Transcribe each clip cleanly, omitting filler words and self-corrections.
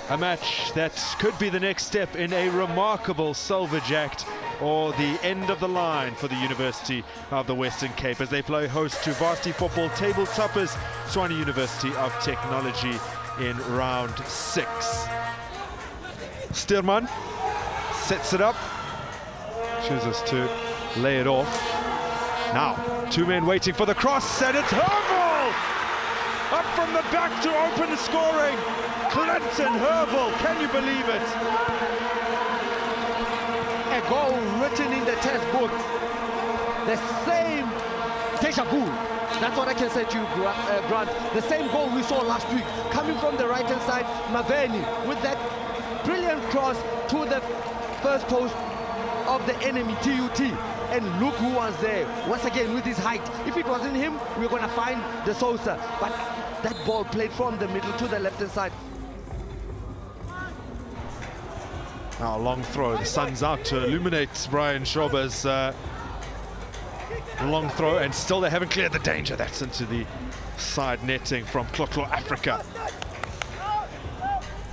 A match that could be the next step in a remarkable salvage act or the end of the line for the University of the Western Cape as they play host to Varsity football table toppers Tshwane University of Technology in round 6. Steerman sets it up, chooses to lay it off. Now, two men waiting for the cross, and it's Hervel! Up from the back to open the scoring. Clinton Hervel, can you believe it? A goal written in the textbook. The same deja vu. That's what I can say to you, Grant. The same goal we saw last week, coming from the right-hand side, Maveni, with that brilliant cross to the first post of the enemy, TUT. And look who was there, once again with his height. If it wasn't him, we're going to find De Souza. But that ball played from the middle to the left-hand side. Now a long throw, the sun's out to illuminate Brian Shoba's long throw, and still they haven't cleared the danger. That's into the side netting from Kloklo Africa.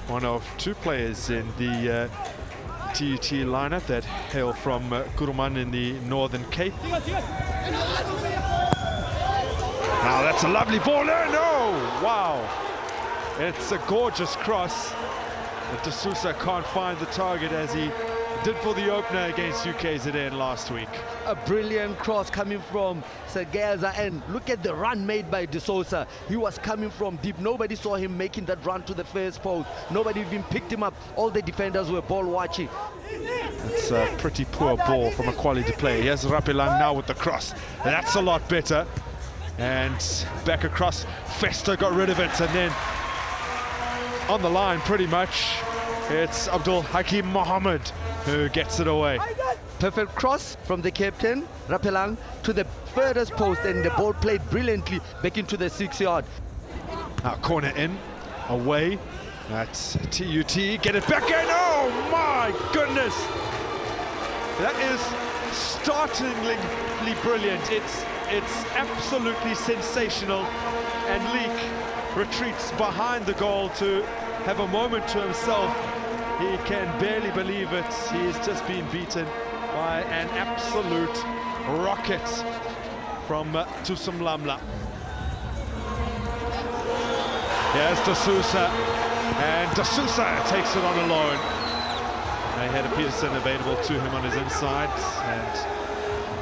One of two players in the TUT lineup that hail from Kuruman in the Northern Cape. Now that's a lovely ball there, no! Wow! It's a gorgeous cross. But De Souza can't find the target as he did for the opener against UKZN last week. A brilliant cross coming from Segeza, and look at the run made by De Souza. He was coming from deep. Nobody saw him making that run to the first post. Nobody even picked him up. All the defenders were ball watching. It's a pretty poor ball from a quality player. Here's Rapelang now with the cross. That's a lot better. And back across, Festa got rid of it, and then on the line pretty much, it's Abdul Hakim Mohammed who gets it away. Perfect cross from the captain, Rapelang, to the furthest post, and the ball played brilliantly back into the 6-yard. Now corner in, away, that's TUT, get it back in, oh my goodness! That is startlingly brilliant, it's absolutely sensational, and Leek retreats behind the goal to have a moment to himself. He can barely believe it. He's just been beaten by an absolute rocket from Tusum Lamla. Here's De Souza, and De Souza takes it on a loan. They had a Peterson available to him on his inside and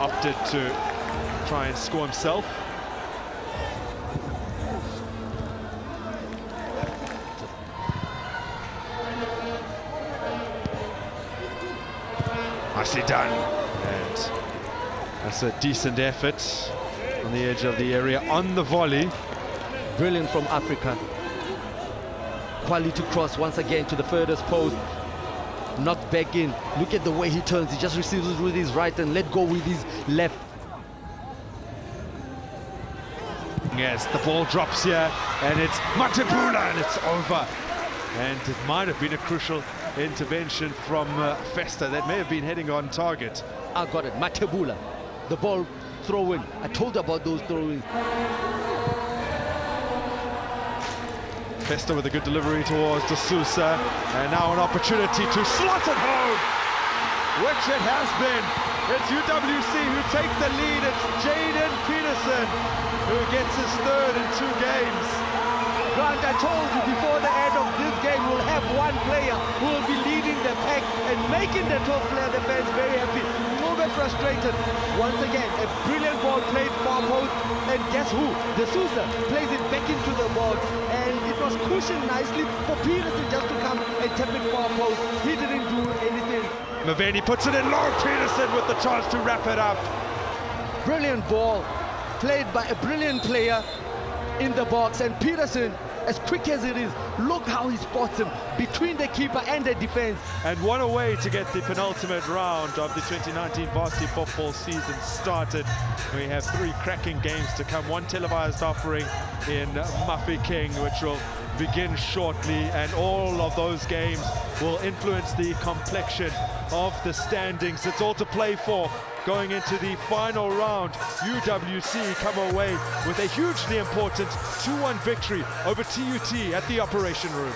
opted to try and score himself. Nicely done, and that's a decent effort on the edge of the area on the volley. Brilliant from Africa. Quality cross once again to the furthest post. Knocked back in. Look at the way he turns. He just receives it with his right and let go with his left. Yes, the ball drops here, and it's Matebula, and it's over. And it might have been a crucial intervention from Festa that may have been heading on target. I got it, Matebula. The ball throw-in. I told you about those throw-ins. Festa with a good delivery towards De Souza, and now an opportunity to slot it home, which it has been. It's UWC who take the lead. It's Jaden Peterson who gets his third in 2 games. Grant, I told you before the end of this game, we'll have one player who will be leading the pack and making the top player, the fans, very happy. A little bit frustrated. Once again, a brilliant ball played far post, and guess who? De Souza plays it back into the box, and it was cushioned nicely for Peterson just to come and tap it far post. He didn't do anything. Maveni puts it in low. Peterson with the chance to wrap it up. Brilliant ball played by a brilliant player in the box, and Peterson, as quick as it is, look how he spots him between the keeper and the defense. And what a way to get the penultimate round of the 2019 varsity football season started. We have 3 cracking games to come, 1 televised offering in Mafeking, which will begin shortly, and all of those games will influence the complexion of the standings. It's all to play for going into the final round. UWC come away with a hugely important 2-1 victory over TUT at the Operation Room.